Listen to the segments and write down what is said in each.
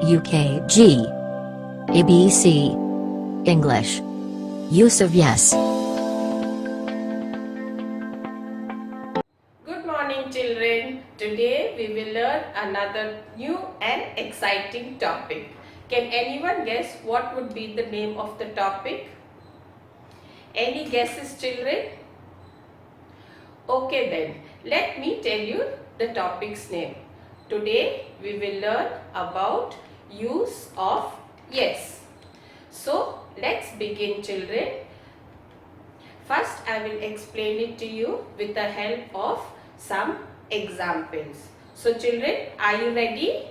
UKG. ABC. English. Use of yes. Good morning, children. Today we will learn another new and exciting topic. Can anyone guess what would be the name of the topic? Any guesses, children? Okay then, let me tell you the topic's name. Today we will learn about use of yes. So let's begin, children. First, I will explain it to you with the help of some examples. So children, are you ready?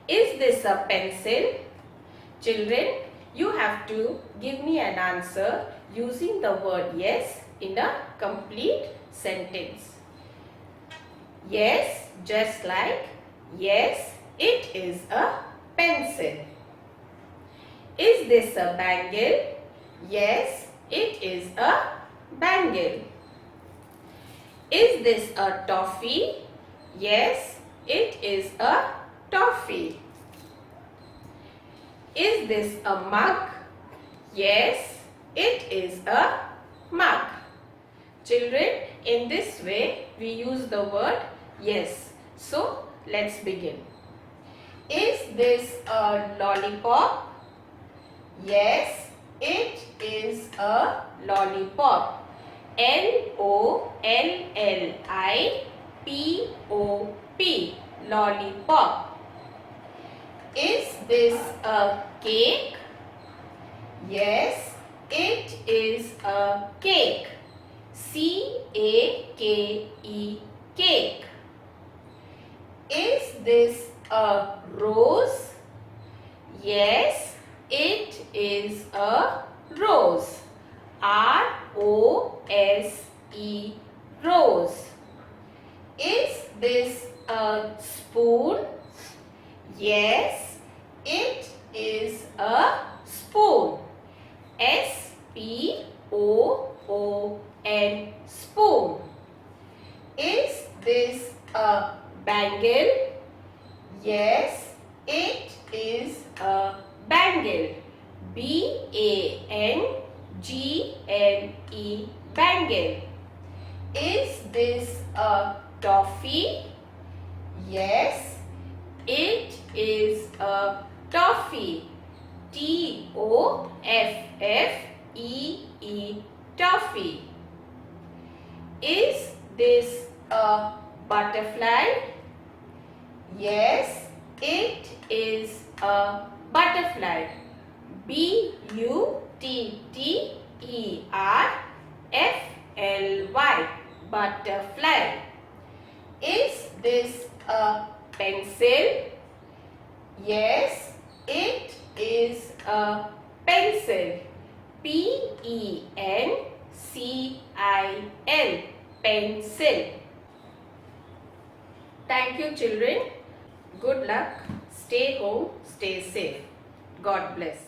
Is this a pencil? Children, you have to give me an answer using the word yes in a complete sentence. Yes, just like yes, it is a pencil. Is this a bangle? Yes, it is a bangle. Is this a toffee? Yes, it is a toffee. Is this a mug? Yes, it is a mug. Children, in this way we use the word yes. So, let's begin. Is this a lollipop? Yes, it is a lollipop. Lollipop. Lollipop. Is this a cake? Yes, it is a cake. C-A-K-E, cake. Is this a rose? Yes, it is a rose. R-O-S-E, rose. Is this a spoon? Yes, it is a spoon. S-P-O-O-N, spoon. Is this a bangle? Yes, it is a bangle. B-A-N-G-L-E, bangle. Is this a toffee? Yes, it is a toffee. T-O-F-F-E-E, toffee. Is this a butterfly? Yes, it is a butterfly. B-U-T-T-E-R-F-L-Y, butterfly. Is this a pencil? Yes, it is a pencil. P-E-N-C-I-L, pencil. Thank you, children. Good luck. Stay home, stay safe. God bless.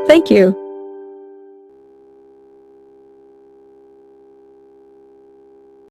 Thank you.